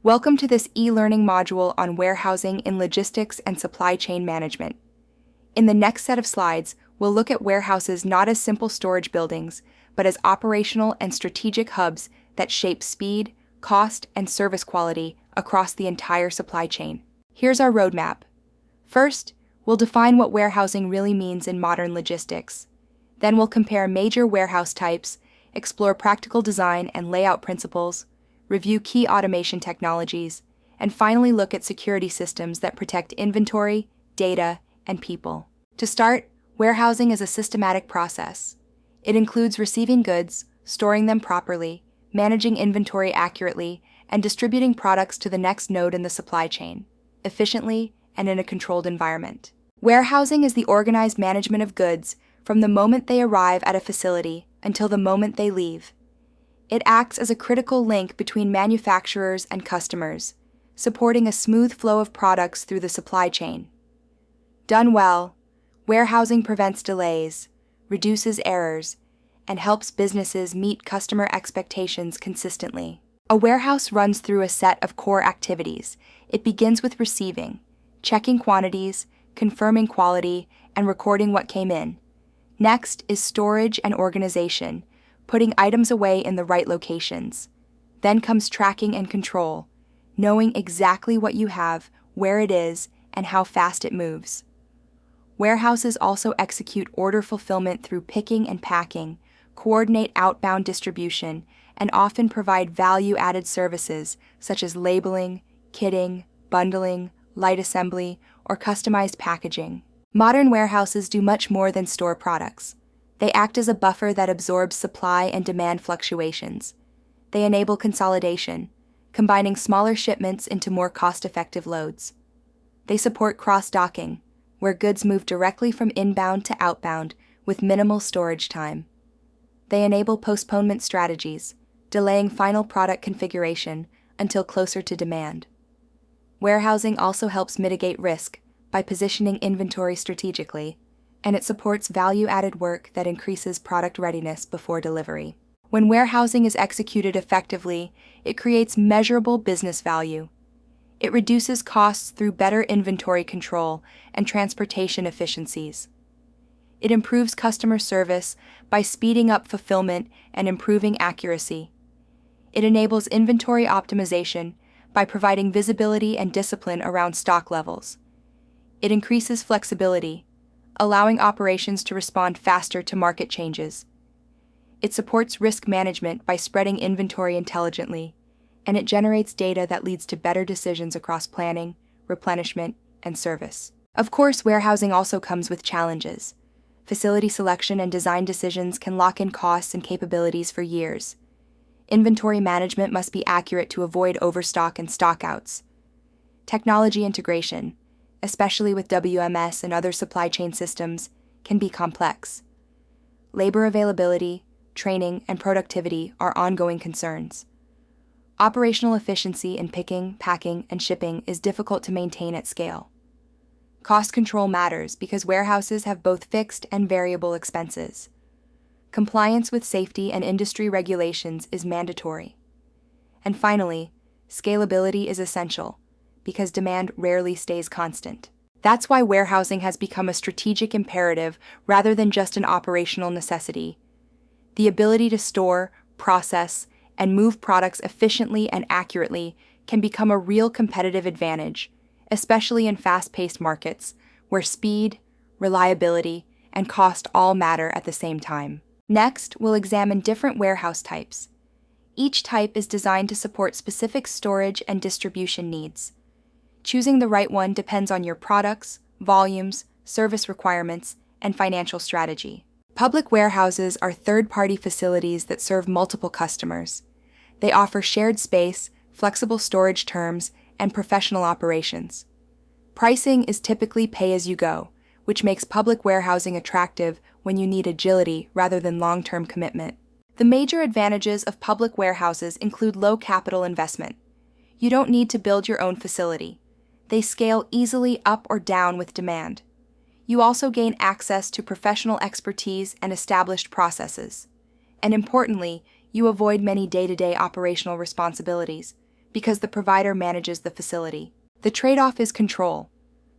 Welcome to this e-learning module on warehousing in logistics and supply chain management. In the next set of slides, we'll look at warehouses not as simple storage buildings, but as operational and strategic hubs that shape speed, cost, and service quality across the entire supply chain. Here's our roadmap. First, we'll define what warehousing really means in modern logistics. Then we'll compare major warehouse types, explore practical design and layout principles, review key automation technologies, and finally look at security systems that protect inventory, data, and people. To start, warehousing is a systematic process. It includes receiving goods, storing them properly, managing inventory accurately, and distributing products to the next node in the supply chain, efficiently and in a controlled environment. Warehousing is the organized management of goods from the moment they arrive at a facility until the moment they leave. It acts as a critical link between manufacturers and customers, supporting a smooth flow of products through the supply chain. Done well, warehousing prevents delays, reduces errors, and helps businesses meet customer expectations consistently. A warehouse runs through a set of core activities. It begins with receiving, checking quantities, confirming quality, and recording what came in. Next is storage and organization, putting items away in the right locations. Then comes tracking and control, knowing exactly what you have, where it is, and how fast it moves. Warehouses also execute order fulfillment through picking and packing, coordinate outbound distribution, and often provide value-added services such as labeling, kitting, bundling, light assembly, or customized packaging. Modern warehouses do much more than store products. They act as a buffer that absorbs supply and demand fluctuations. They enable consolidation, combining smaller shipments into more cost-effective loads. They support cross-docking, where goods move directly from inbound to outbound with minimal storage time. They enable postponement strategies, delaying final product configuration until closer to demand. Warehousing also helps mitigate risk by positioning inventory strategically, and it supports value-added work that increases product readiness before delivery. When warehousing is executed effectively, it creates measurable business value. It reduces costs through better inventory control and transportation efficiencies. It improves customer service by speeding up fulfillment and improving accuracy. It enables inventory optimization by providing visibility and discipline around stock levels. It increases flexibility, allowing operations to respond faster to market changes. It supports risk management by spreading inventory intelligently, and it generates data that leads to better decisions across planning, replenishment, and service. Of course, warehousing also comes with challenges. Facility selection and design decisions can lock in costs and capabilities for years. Inventory management must be accurate to avoid overstock and stockouts. Technology integration, especially with WMS and other supply chain systems, can be complex. Labor availability, training, and productivity are ongoing concerns. Operational efficiency in picking, packing, and shipping is difficult to maintain at scale. Cost control matters because warehouses have both fixed and variable expenses. Compliance with safety and industry regulations is mandatory. And finally, scalability is essential, because demand rarely stays constant. That's why warehousing has become a strategic imperative rather than just an operational necessity. The ability to store, process, and move products efficiently and accurately can become a real competitive advantage, especially in fast-paced markets where speed, reliability, and cost all matter at the same time. Next, we'll examine different warehouse types. Each type is designed to support specific storage and distribution needs. Choosing the right one depends on your products, volumes, service requirements, and financial strategy. Public warehouses are third-party facilities that serve multiple customers. They offer shared space, flexible storage terms, and professional operations. Pricing is typically pay-as-you-go, which makes public warehousing attractive when you need agility rather than long-term commitment. The major advantages of public warehouses include low capital investment. You don't need to build your own facility. They scale easily up or down with demand. You also gain access to professional expertise and established processes. And importantly, you avoid many day-to-day operational responsibilities because the provider manages the facility. The trade-off is control.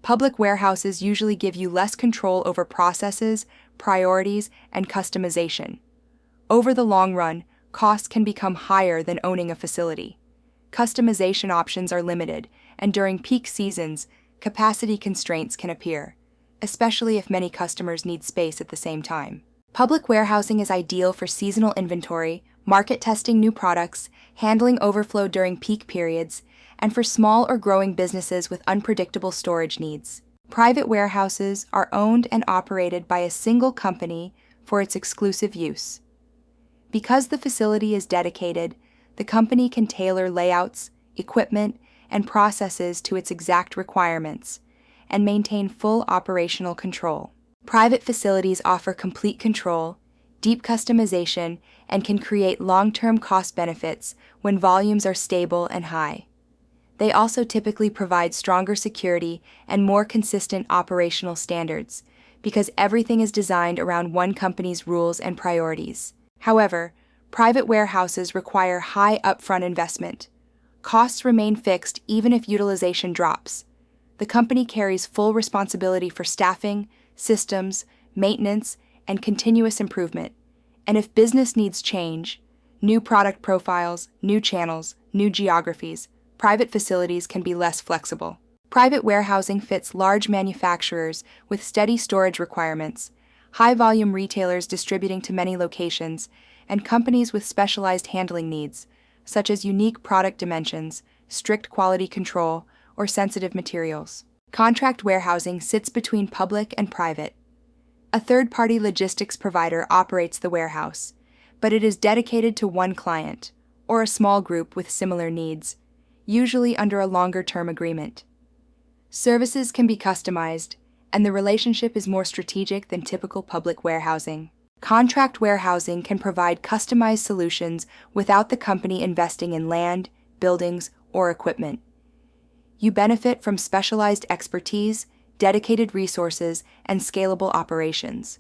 Public warehouses usually give you less control over processes, priorities, and customization. Over the long run, costs can become higher than owning a facility. Customization options are limited, and during peak seasons, capacity constraints can appear, especially if many customers need space at the same time. Public warehousing is ideal for seasonal inventory, market testing new products, handling overflow during peak periods, and for small or growing businesses with unpredictable storage needs. Private warehouses are owned and operated by a single company for its exclusive use. Because the facility is dedicated, the company can tailor layouts, equipment, and processes to its exact requirements and maintain full operational control. Private facilities offer complete control, deep customization, and can create long-term cost benefits when volumes are stable and high. They also typically provide stronger security and more consistent operational standards because everything is designed around one company's rules and priorities. However, private warehouses require high upfront investment. Costs remain fixed even if utilization drops. The company carries full responsibility for staffing, systems, maintenance, and continuous improvement. And if business needs change, new product profiles, new channels, new geographies, private facilities can be less flexible. Private warehousing fits large manufacturers with steady storage requirements, high-volume retailers distributing to many locations, and companies with specialized handling needs, such as unique product dimensions, strict quality control, or sensitive materials. Contract warehousing sits between public and private. A third-party logistics provider operates the warehouse, but it is dedicated to one client, or a small group with similar needs, usually under a longer-term agreement. Services can be customized, and the relationship is more strategic than typical public warehousing. Contract warehousing can provide customized solutions without the company investing in land, buildings, or equipment. You benefit from specialized expertise, dedicated resources, and scalable operations.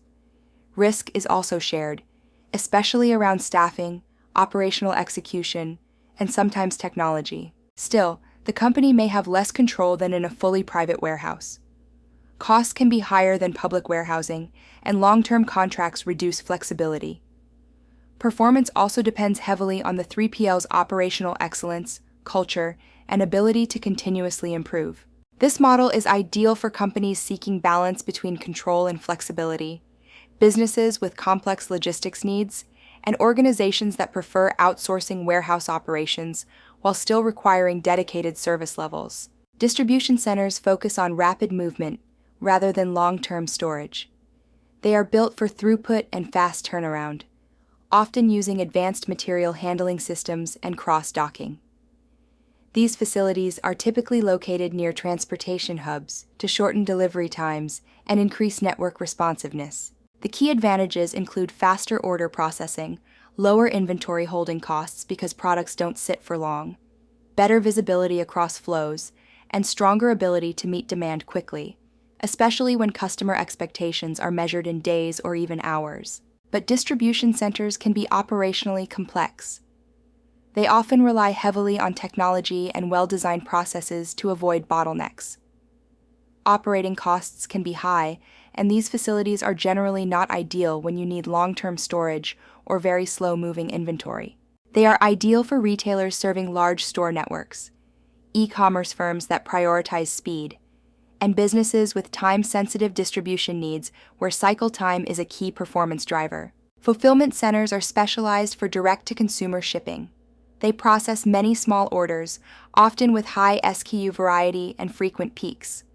Risk is also shared, especially around staffing, operational execution, and sometimes technology. Still, the company may have less control than in a fully private warehouse. Costs can be higher than public warehousing, and long-term contracts reduce flexibility. Performance also depends heavily on the 3PL's operational excellence, culture, and ability to continuously improve. This model is ideal for companies seeking balance between control and flexibility, businesses with complex logistics needs, and organizations that prefer outsourcing warehouse operations while still requiring dedicated service levels. Distribution centers focus on rapid movement rather than long-term storage. They are built for throughput and fast turnaround, often using advanced material handling systems and cross-docking. These facilities are typically located near transportation hubs to shorten delivery times and increase network responsiveness. The key advantages include faster order processing, lower inventory holding costs because products don't sit for long, better visibility across flows, and stronger ability to meet demand quickly, especially when customer expectations are measured in days or even hours. But distribution centers can be operationally complex. They often rely heavily on technology and well-designed processes to avoid bottlenecks. Operating costs can be high, and these facilities are generally not ideal when you need long-term storage or very slow-moving inventory. They are ideal for retailers serving large store networks, e-commerce firms that prioritize speed, and businesses with time-sensitive distribution needs where cycle time is a key performance driver. Fulfillment centers are specialized for direct-to-consumer shipping. They process many small orders, often with high SKU variety and frequent peaks.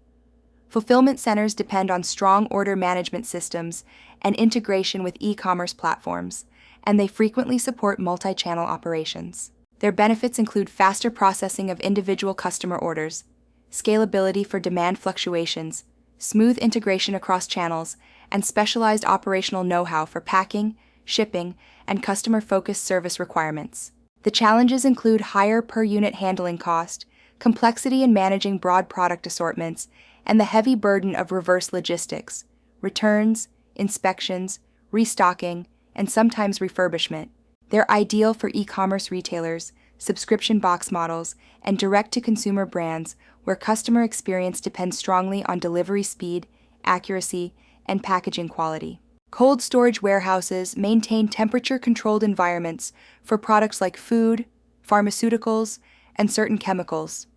Fulfillment centers depend on strong order management systems and integration with e-commerce platforms, and they frequently support multi-channel operations. Their benefits include faster processing of individual customer orders, scalability for demand fluctuations, smooth integration across channels, and specialized operational know-how for packing, shipping, and customer-focused service requirements. The challenges include higher per-unit handling cost, complexity in managing broad product assortments, and the heavy burden of reverse logistics, returns, inspections, restocking, and sometimes refurbishment. They're ideal for e-commerce retailers, subscription box models, and direct-to-consumer brands where customer experience depends strongly on delivery speed, accuracy, and packaging quality. Cold storage warehouses maintain temperature-controlled environments for products like food, pharmaceuticals, and certain chemicals.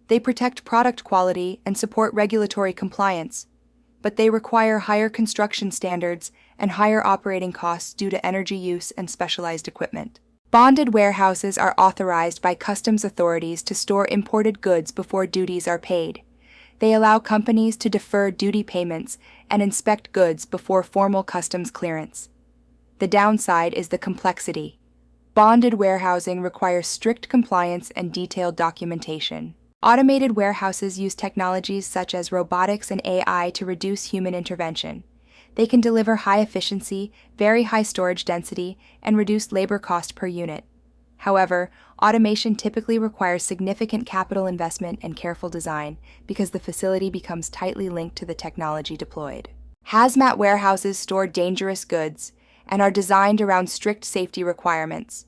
They protect product quality and support regulatory compliance, but they require higher construction standards and higher operating costs due to energy use and specialized equipment. Bonded warehouses are authorized by customs authorities to store imported goods before duties are paid. They allow companies to defer duty payments and inspect goods before formal customs clearance. The downside is the complexity. Bonded warehousing requires strict compliance and detailed documentation. Automated warehouses use technologies such as robotics and AI to reduce human intervention. They can deliver high efficiency, very high storage density, and reduced labor cost per unit. However, automation typically requires significant capital investment and careful design because the facility becomes tightly linked to the technology deployed. Hazmat warehouses store dangerous goods and are designed around strict safety requirements.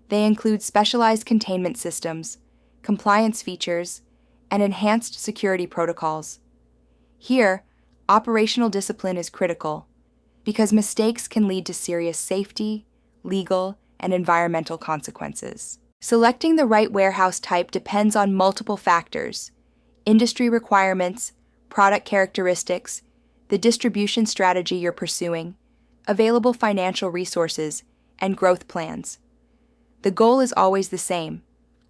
They include specialized containment systems, compliance features, and enhanced security protocols. Here, operational discipline is critical because mistakes can lead to serious safety, legal, and environmental consequences. Selecting the right warehouse type depends on multiple factors: industry requirements, product characteristics, the distribution strategy you're pursuing, available financial resources, and growth plans. The goal is always the same: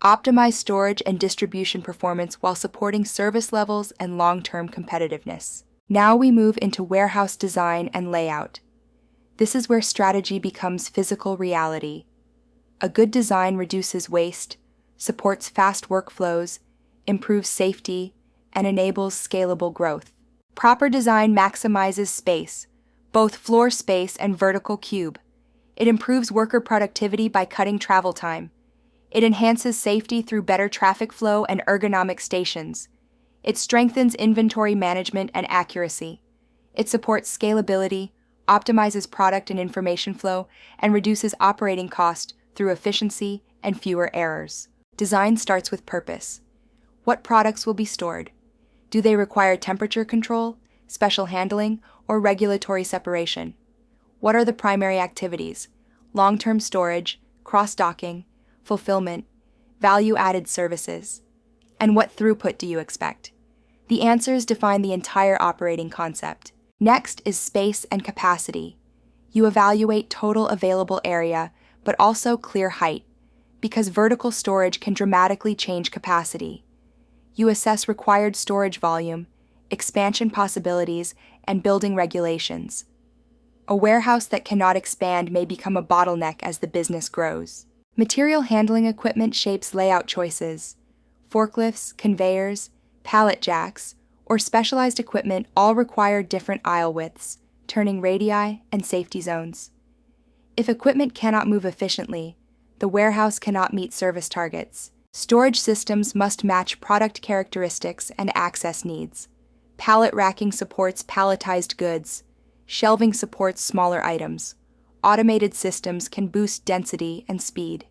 optimize storage and distribution performance while supporting service levels and long-term competitiveness. Now we move into warehouse design and layout. This is where strategy becomes physical reality. A good design reduces waste, supports fast workflows, improves safety, and enables scalable growth. Proper design maximizes space, both floor space and vertical cube. It improves worker productivity by cutting travel time. It enhances safety through better traffic flow and ergonomic stations. It strengthens inventory management and accuracy. It supports scalability, optimizes product and information flow, and reduces operating cost through efficiency and fewer errors. Design starts with purpose. What products will be stored? Do they require temperature control, special handling, or regulatory separation? What are the primary activities? Long-term storage, cross-docking, fulfillment, value-added services. And what throughput do you expect? The answers define the entire operating concept. Next is space and capacity. You evaluate total available area, but also clear height, because vertical storage can dramatically change capacity. You assess required storage volume, expansion possibilities, and building regulations. A warehouse that cannot expand may become a bottleneck as the business grows. Material handling equipment shapes layout choices. Forklifts, conveyors, pallet jacks, or specialized equipment all require different aisle widths, turning radii and safety zones. If equipment cannot move efficiently, the warehouse cannot meet service targets. Storage systems must match product characteristics and access needs. Pallet racking supports palletized goods. Shelving supports smaller items. Automated systems can boost density and speed.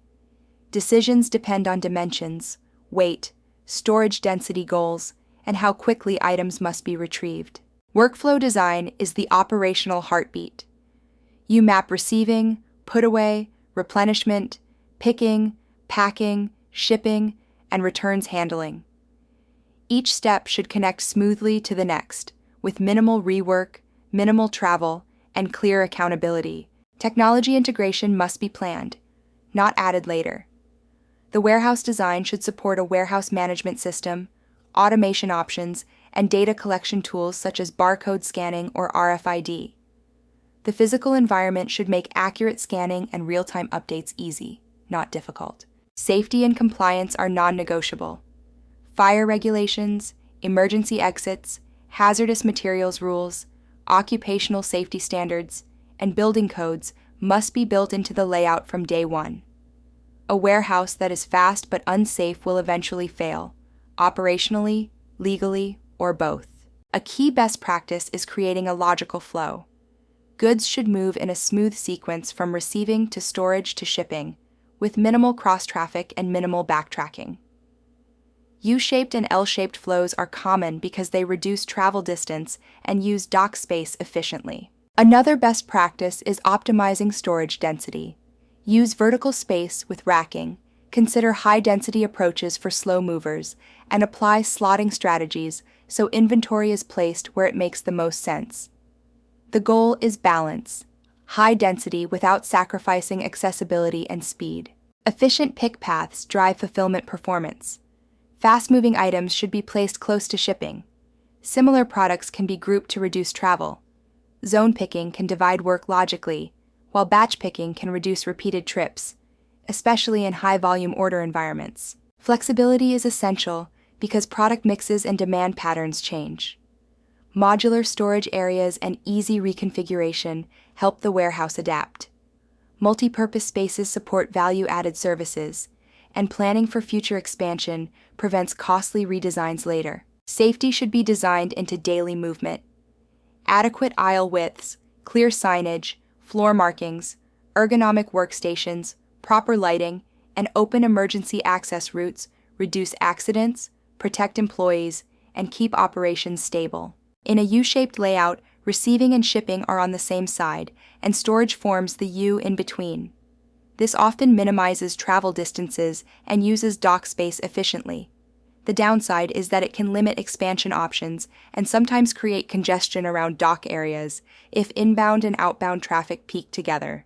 Decisions depend on dimensions, weight, storage density goals, and how quickly items must be retrieved. Workflow design is the operational heartbeat. You map receiving, put away, replenishment, picking, packing, shipping, and returns handling. Each step should connect smoothly to the next, with minimal rework, minimal travel, and clear accountability. Technology integration must be planned, not added later. The warehouse design should support a warehouse management system, automation options, and data collection tools such as barcode scanning or RFID. The physical environment should make accurate scanning and real-time updates easy, not difficult. Safety and compliance are non-negotiable. Fire regulations, emergency exits, hazardous materials rules, occupational safety standards, and building codes must be built into the layout from day one. A warehouse that is fast but unsafe will eventually fail, operationally, legally, or both. A key best practice is creating a logical flow. Goods should move in a smooth sequence from receiving to storage to shipping, with minimal cross-traffic and minimal backtracking. U-shaped and L-shaped flows are common because they reduce travel distance and use dock space efficiently. Another best practice is optimizing storage density. Use vertical space with racking, consider high-density approaches for slow movers, and apply slotting strategies so inventory is placed where it makes the most sense. The goal is balance, high density without sacrificing accessibility and speed. Efficient pick paths drive fulfillment performance. Fast-moving items should be placed close to shipping. Similar products can be grouped to reduce travel. Zone picking can divide work logically, while batch picking can reduce repeated trips, especially in high-volume order environments. Flexibility is essential because product mixes and demand patterns change. Modular storage areas and easy reconfiguration help the warehouse adapt. Multi-purpose spaces support value-added services, and planning for future expansion prevents costly redesigns later. Safety should be designed into daily movement. Adequate aisle widths, clear signage, floor markings, ergonomic workstations, proper lighting, and open emergency access routes reduce accidents, protect employees, and keep operations stable. In a U-shaped layout, receiving and shipping are on the same side, and storage forms the U in between. This often minimizes travel distances and uses dock space efficiently. The downside is that it can limit expansion options and sometimes create congestion around dock areas if inbound and outbound traffic peak together.